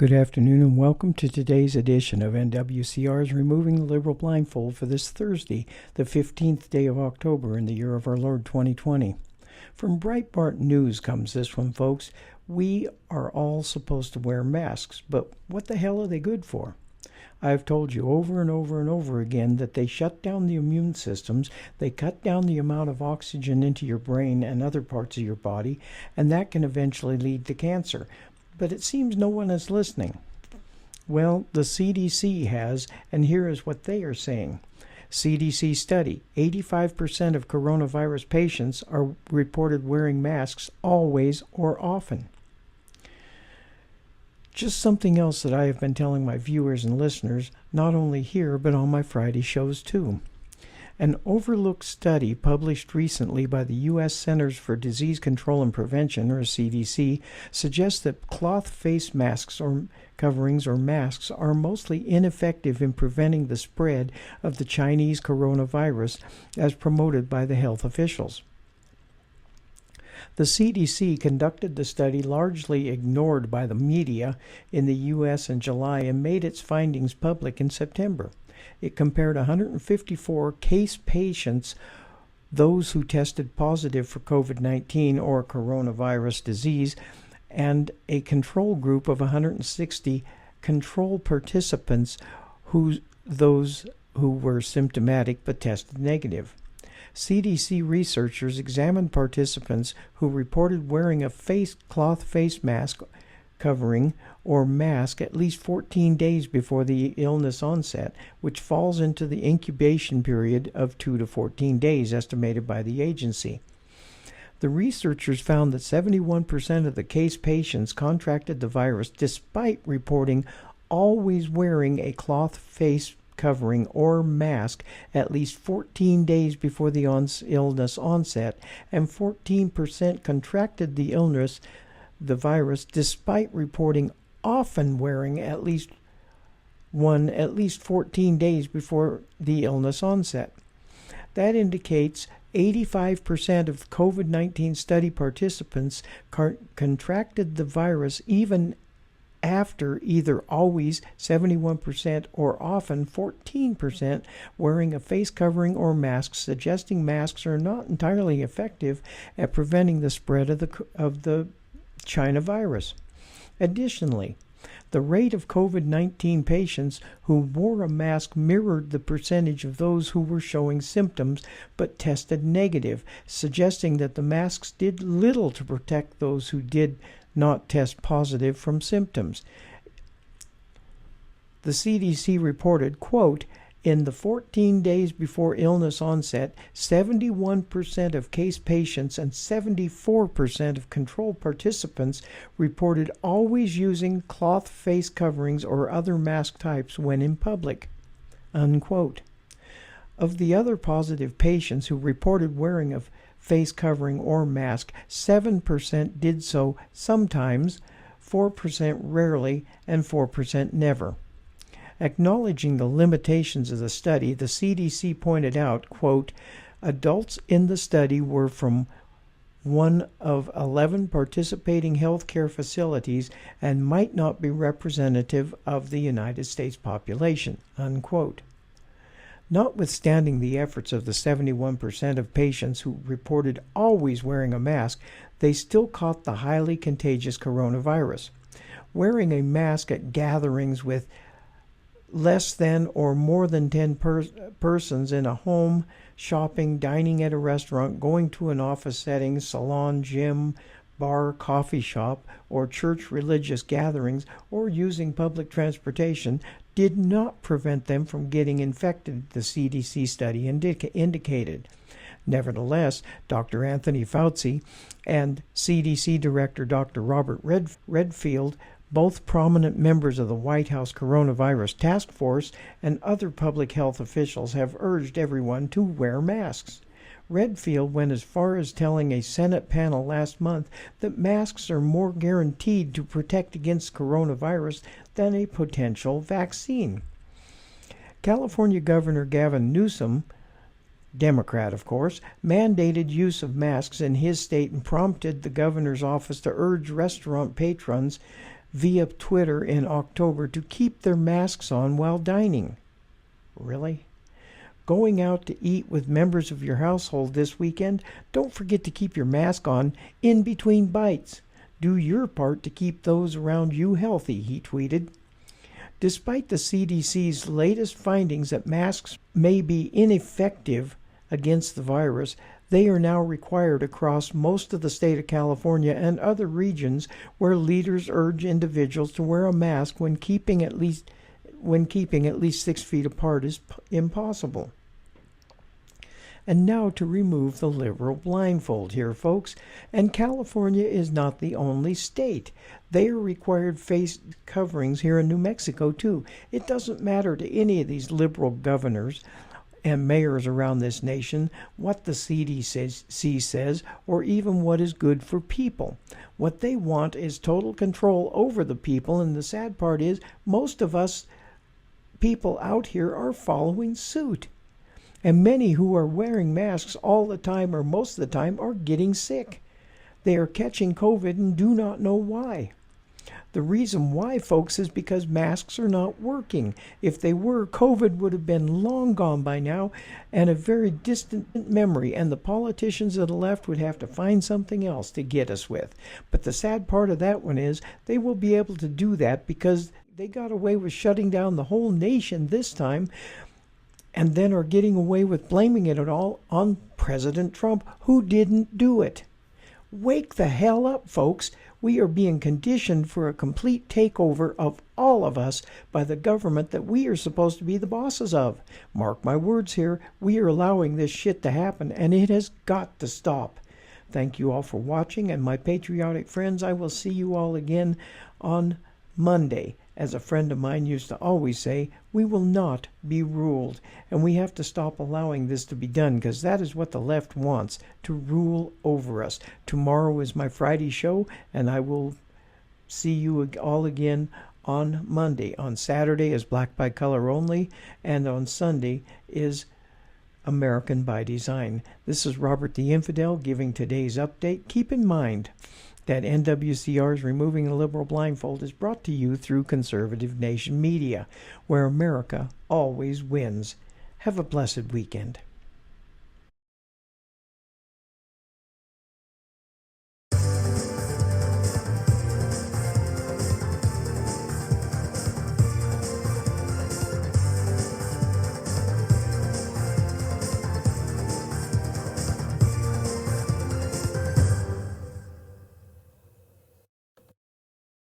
Good afternoon and welcome to today's edition of NWCR's Removing the Liberal Blindfold for this Thursday, the 15th day of October in the year of our Lord 2020. From Breitbart News comes this one, folks. We are all supposed to wear masks, but what the hell are they good for? I've told you over and over and over again that they shut down the immune systems, they cut down the amount of oxygen into your brain and other parts of your body, and that can eventually lead to cancer. But it seems no one is listening. Well, the CDC has, and here is what they are saying. CDC study, 85% of coronavirus patients are reported wearing masks always or often. Just something else that I have been telling my viewers and listeners, not only here, but on my Friday shows too. An overlooked study published recently by the U.S. Centers for Disease Control and Prevention, or CDC, suggests that cloth face masks or coverings or masks are mostly ineffective in preventing the spread of the Chinese coronavirus as promoted by the health officials. The CDC conducted the study largely ignored by the media in the U.S. in July and made its findings public in September. It compared 154 case patients, those who tested positive for COVID-19 or coronavirus disease, and a control group of 160 control participants, those who were symptomatic but tested negative. CDC researchers examined participants who reported wearing a cloth face mask covering or mask at least 14 days before the illness onset, which falls into the incubation period of 2 to 14 days estimated by the agency. The researchers found that 71% of the case patients contracted the virus despite reporting always wearing a cloth face covering or mask at least 14 days before the illness onset, and 14% contracted the virus despite reporting often wearing at least 14 days before the illness onset. That indicates 85% of COVID-19 study participants contracted the virus even after either always 71% or often 14% wearing a face covering or mask, suggesting masks are not entirely effective at preventing the spread of the China virus. Additionally, the rate of COVID-19 patients who wore a mask mirrored the percentage of those who were showing symptoms but tested negative, suggesting that the masks did little to protect those who did not test positive from symptoms. The CDC reported, quote, in the 14 days before illness onset, 71% of case patients and 74% of control participants reported always using cloth face coverings or other mask types when in public, unquote. Of the other positive patients who reported wearing a face covering or mask, 7% did so sometimes, 4% rarely, and 4% never. Acknowledging the limitations of the study, the CDC pointed out, quote, adults in the study were from one of 11 participating healthcare facilities and might not be representative of the United States population, unquote. Notwithstanding the efforts of the 71% of patients who reported always wearing a mask, they still caught the highly contagious coronavirus. Wearing a mask at gatherings with less than or more than 10 persons in a home, shopping, dining at a restaurant, going to an office setting, salon, gym, bar, coffee shop, or church religious gatherings, or using public transportation did not prevent them from getting infected, the CDC study indicated. Nevertheless, Dr. Anthony Fauci and CDC Director Dr. Robert Redfield, both prominent members of the White House Coronavirus Task Force, and other public health officials have urged everyone to wear masks. Redfield went as far as telling a Senate panel last month that masks are more guaranteed to protect against coronavirus than a potential vaccine. California Governor Gavin Newsom, Democrat of course, mandated use of masks in his state and prompted the governor's office to urge restaurant patrons via Twitter in October to keep their masks on while dining. Really? Going out to eat with members of your household this weekend, don't forget to keep your mask on in between bites. Do your part to keep those around you healthy, he tweeted. Despite the CDC's latest findings that masks may be ineffective against the virus, they are now required across most of the state of California and other regions where leaders urge individuals to wear a mask when keeping at least 6 feet apart is impossible. And now to remove the liberal blindfold here, folks. And California is not the only state. They are required face coverings here in New Mexico, too. It doesn't matter to any of these liberal governors and mayors around this nation what the CDC says or even what is good for people. What they want is total control over the people, and the sad part is most of us people out here are following suit. And many who are wearing masks all the time or most of the time are getting sick. They are catching COVID and do not know why. The reason why, folks, is because masks are not working. If they were, COVID would have been long gone by now and a very distant memory, and the politicians of the left would have to find something else to get us with. But the sad part of that one is they will be able to do that because they got away with shutting down the whole nation this time, and then are getting away with blaming it all on President Trump, who didn't do it. Wake the hell up, folks. We are being conditioned for a complete takeover of all of us by the government that we are supposed to be the bosses of. Mark my words here, we are allowing this shit to happen, and it has got to stop. Thank you all for watching, and my patriotic friends, I will see you all again on Monday. As a friend of mine used to always say, we will not be ruled. And we have to stop allowing this to be done, because that is what the left wants, to rule over us. Tomorrow is my Friday show, and I will see you all again on Monday. On Saturday is Black by Color Only, and on Sunday is American by Design. This is Robert the Infidel giving today's update. Keep in mind that NWCR's Removing the Liberal Blindfold is brought to you through Conservative Nation Media, where America always wins. Have a blessed weekend.